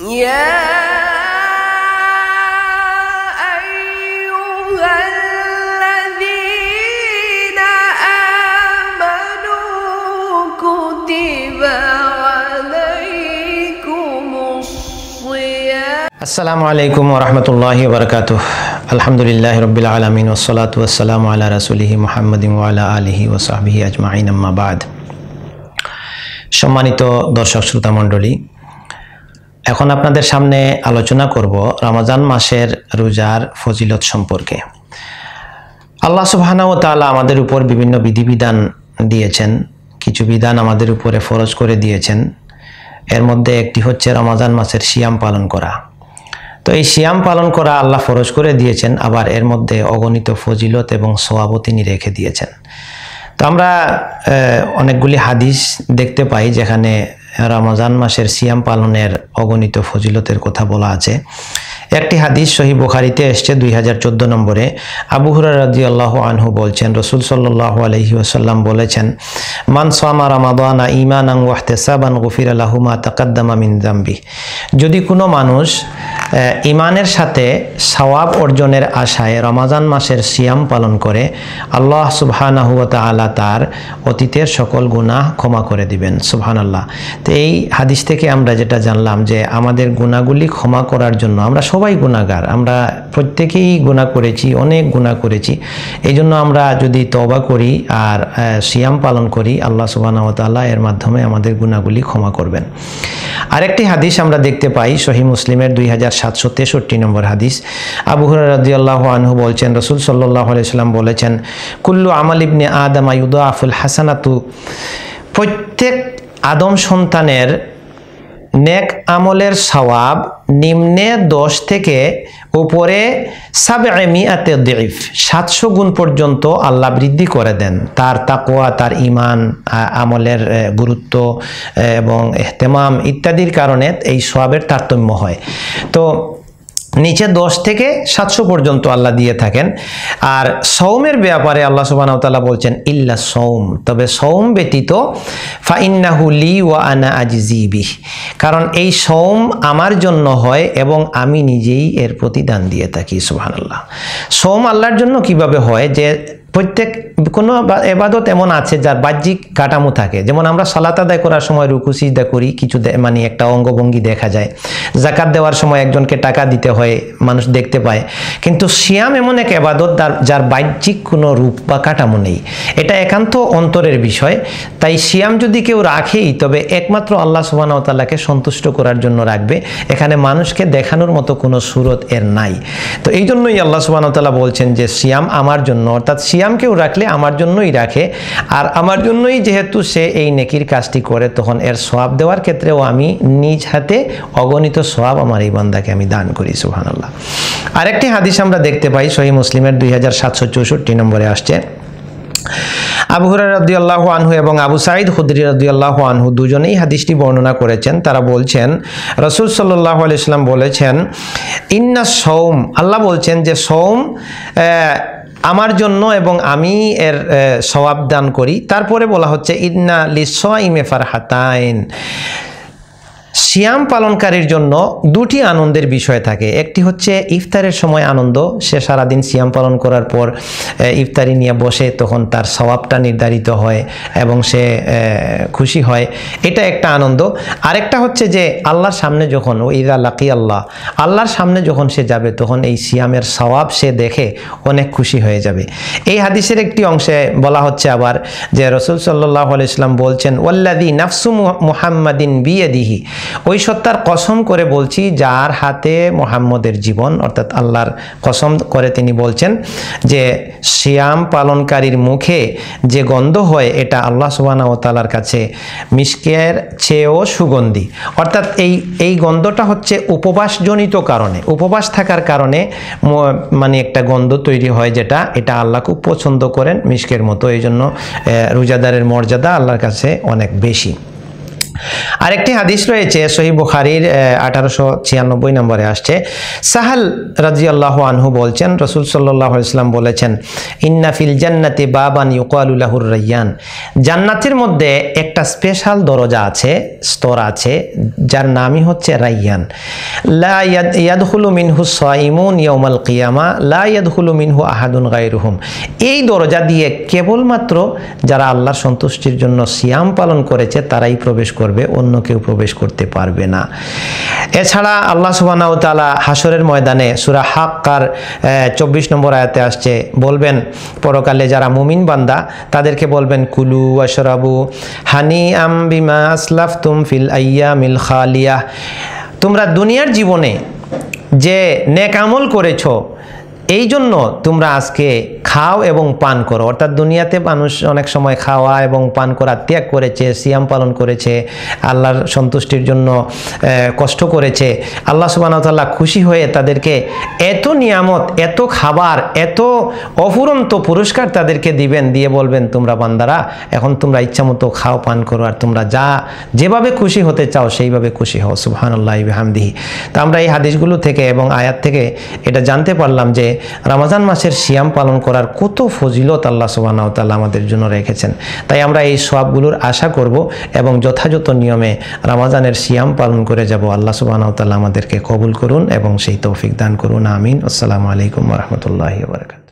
يا أيها الذين آمنوا كتب عليكم الصيام. السلام عليكم ورحمة الله وبركاته. الحمد لله رب العالمين والصلاة والسلام على رسوله محمد وعلى آله وصحبه أجمعين أما بعد. সম্মানিত দর্শক শ্রোতা মণ্ডলী, এখন আপনাদের সামনে আলোচনা করব রমজান মাসের রোজার ফজিলত সম্পর্কে। আল্লাহ সুবহানাহু ওয়া তাআলা আমাদের উপর বিভিন্ন বিধিবিধান দিয়েছেন, কিছু বিধান আমাদের উপরে ফরজ করে দিয়েছেন। এর মধ্যে একটি হচ্ছে রমজান মাসের সিয়াম পালন করা। তো এই সিয়াম পালন করা আল্লাহ ফরজ করে দিয়েছেন, আবার এর মধ্যে অগণিত ফজিলত এবং সওয়াবও তিনি রেখে দিয়েছেন। তো আমরা অনেকগুলি হাদিস দেখতে পাই যেখানে রমজান মাসের সিয়াম পালনের অগণিত ফজিলতের কথা বলা আছে। একটি হাদিস সহিহ বুখারীতে এসেছে 2014 নম্বরে। আবু হুরায়রা রাদিয়াল্লাহু আনহু বলছেন, রাসূল সাল্লাল্লাহু আলাইহি ওয়াসাল্লাম বলেছেন, মান সামা রমাদানা ঈমানান ওয়া ইহতিসাবান গুফিরা লাহু মা তাকাদ্দামা মিন যামবি। যদি কোনো মানুষ ঈমানের সাথে সওয়াব অর্জনের আশায় রমজান মাসের সিয়াম পালন করে, আল্লাহ সুবহানাহু ওয়া তাআলা তার অতীতের সকল গুনাহ ক্ষমা করে দিবেন। সুবহানাল্লাহ। তো এই হাদিস থেকে আমরা যেটা জানলাম যে আমাদের গুনাহগুলি ক্ষমা করার জন্য, আমরা সবাই গুনাহগার, আমরা প্রত্যেকেই গুনাহ করেছি, অনেক গুনাহ করেছি। এই জন্য আমরা যদি তওবা করি আর সিয়াম পালন করি, আল্লাহ সুবহানাহু ওয়া তাআলা এর মাধ্যমে আমাদের গুনাহগুলি ক্ষমা করবেন। আরেকটি হাদিস আমরা দেখতে পাই সহিহ মুসলিমের 2763 নম্বর হাদিস। আবু হুরায়রা রাদিয়াল্লাহু আনহু বলছেন, রাসূল সাল্লাল্লাহু আলাইহি ওয়াসাল্লাম বলেছেন, কুল্লু আমাল ইবনে আদম ইউদাফুল হাসানাতু। প্রত্যেক আদম সন্তানের নেক আমলের সওয়াব নিম্নে 10 থেকে উপরে 700 দিফ 700 গুণ পর্যন্ত আল্লাহ বৃদ্ধি করে দেন। তার তাকওয়া, তার ঈমান, আমলের গুরুত্ব এবং ইহতিমাম ইত্যাদির কারণে এই সওয়াবের তারতম্য হয়। তো নিচে 10 থেকে 700 পর্যন্ত আল্লাহ দিয়ে থাকেন। আর সওমের ব্যাপারে আল্লাহ সুবহানাহু ওয়া তাআলা বলছেন, ইল্লা সওম, তবে সওম ব্যতীত ফা ইন্নাহু লি ওয়া আনা আজজি বিহ, কারণ এই সওম আমার জন্য হয় এবং আমি নিজেই এর প্রতিদান দিয়ে থাকি। সুবহানাল্লাহ। সওম আল্লাহর জন্য কিভাবে হয়? যে প্রত্যেক কোনো ইবাদত এমন আছে যার বাহ্যিক কাঠামো থাকে, যেমন আমরা সালাত আদায় করার সময় রুকু সিজদা করি, কিছু মানে একটা অঙ্গভঙ্গি দেখা যায়। যাকাত দেওয়ার সময় একজনকে টাকা দিতে হয়, মানুষ দেখতে পায়। কিন্তু সিয়াম এমন এক ইবাদত যার বাহ্যিক কোনো রূপ বা কাঠামো নেই, এটা একান্ত অন্তরের বিষয়। তাই সিয়াম যদি কেউ রাখেই, তবে একমাত্র আল্লাহ সুবহানাহু ওয়া তাআলাকে সন্তুষ্ট করার জন্য রাখবে। এখানে মানুষকে দেখানোর মতো কোনো সুরত এর নাই। তো এই জন্যই আল্লাহ সুবহানাহু ওয়া তাআলা বলছেন যে সিয়াম আমার জন্য, অর্থাৎ সিয়াম কেউ রাখলে আমার জন্যই রাখে, আর আমার জন্যই যেহেতু সে এই নেকির কাজটি করে, তখন এর সওয়াব দেওয়ার ক্ষেত্রেও আমি নিজ হাতে অগণিত সওয়াব আমার এই বান্দাকে আমি দান করি। সুবহানাল্লাহ। আরেকটি হাদিস আমরা দেখতে পাই সহিহ মুসলিমের 2764 নম্বরে আসছে। আবু হুরায়রা রাদিয়াল্লাহু আনহু এবং আবু সাঈদ খুদরি রাদিয়াল্লাহু আনহু দুজনেই হাদিসটি বর্ণনা করেছেন। তারা বলছেন, রাসূল সাল্লাল্লাহু আলাইহি ওয়াসাল্লাম বলেছেন, ইন্না সওম, আল্লাহ বলছেন যে সওম আমার জন্য এবং আমি এর সওয়াব দান করি। তারপরে বলা হচ্ছে, ইন্না লিসাইমি ফারহাতাইন, সিয়াম পালনকারীর জন্য দুটি আনন্দের বিষয় থাকে। একটি হচ্ছে ইফতারের সময় আনন্দ, সে সারাদিন সিয়াম পালন করার পর ইফতারি নিয়ে বসে, তখন তার সওয়াবটা নির্ধারিত হয় এবং সে খুশি হয়, এটা একটা আনন্দ। আরেকটা হচ্ছে যে আল্লাহর সামনে যখন ইযা লাকি আল্লাহ, আল্লাহর সামনে যখন সে যাবে, তখন এই সিয়ামের সওয়াব সে দেখে অনেক খুশি হয়ে যাবে। এই হাদিসের একটি অংশে বলা হচ্ছে আবার যে রাসূল সাল্লাল্লাহু আলাইহি ওয়াসাল্লাম বলছেন, ওয়াল্লাযী নাফসু মুহাম্মাদিন বিয়াদিহি, ওই সত্তার কসম করে বলছি যার হাতে মুহাম্মদের জীবন, অর্থাৎ আল্লাহর কসম করে তিনি বলছেন যে সিয়াম পালনকারীর মুখে যে গন্ধ হয়, এটা আল্লাহ সুবহানাহু ওয়া তাআলার কাছে মিশকের চেয়েও সুগন্ধি। অর্থাৎ এই গন্ধটা হচ্ছে উপবাসজনিত কারণে, উপবাস থাকার কারণে মানে একটা গন্ধ তৈরি হয়, যেটা এটা আল্লাহ খুব পছন্দ করেন মিশকের মতো। এই জন্য রোজাদারের মর্যাদা আল্লাহর কাছে অনেক বেশি। আরেকটি হাদিস রয়েছে সহিহ বুখারীর 1896 নম্বরে আসছে। সাহাল রাদিয়াল্লাহু আনহু বলছেন, রাসূল সাল্লাল্লাহু আলাইহি ওয়াসাল্লাম বলেছেন, ইন্না ফিল জান্নাতি বাবান ইউকালু লাহুর রায়্যান, জান্নাতের মধ্যে একটা স্পেশাল দরজা আছে, স্তর আছে, যার নামই হচ্ছে রায়্যান। লা ইয়াদখুলু মিনহু সাইমুন ইয়াউমাল কিয়ামা লা ইয়াদখুলু মিনহু আহাদুন গায়রুহুম। এই দরজা দিয়ে কেবলমাত্র যারা আল্লাহর সন্তুষ্টির জন্য সিয়াম পালন করেছে তারাই প্রবেশ করবে, অন্য কেউ প্রবেশ করতে পারবে না। এছাড়া আল্লাহ সুবহানাহু ওয়া তাআলা হাসরের ময়দানে সূরা হাক্কার 24 নম্বর আয়াতে আসছে, বলবেন পরকালে যারা মুমিন বান্দা তাদেরকে বলবেন, কুলু ওয়াশরাবু হানিআম বিমা আসলাফতুম ফিল আইয়ামিল খালিয়াহ, তোমরা দুনিয়ার জীবনে যে নেক আমল করেছো এই জন্য তোমরা আজকে খাও এবং পান করো। অর্থাৎ দুনিয়াতে মানুষ অনেক সময় খাওয়া এবং পান করা ত্যাগ করেছে, সিয়াম পালন করেছে, আল্লাহর সন্তুষ্টির জন্য কষ্ট করেছে। আল্লাহ সুবহানাহু ওয়া তাআলা খুশি হয়ে তাদেরকে এত নিয়ামত, এত খাবার, এত অফুরন্ত পুরস্কার তাদেরকে দিবেন, দিয়ে বলবেন, তোমরা বান্দারা এখন তোমরা ইচ্ছামতো খাও, পান করো, আর তোমরা যেভাবে খুশি হতে চাও সেইভাবে খুশি হও। সুবহানাল্লাহি ওয়া বিহামদিহি। তো আমরা এই হাদিসগুলো থেকে এবং আয়াত থেকে এটা জানতে পারলাম যে রমজান মাসের সিয়াম পালন করার কত ফজিলত আল্লাহ সুবহানাহু ওয়া তাআলা আমাদের জন্য রেখেছেন। তাই আমরা এই সওয়াবগুলোর আশা করব এবং যথাযথ নিয়মে রমজানের সিয়াম পালন করে যাব। আল্লাহ সুবহানাহু ওয়া তাআলা আমাদেরকে কবুল করুন এবং সেই তৌফিক দান করুন। আমিন। আসসালামু আলাইকুম ওয়া রাহমাতুল্লাহি ওয়া বারাকাতুহু।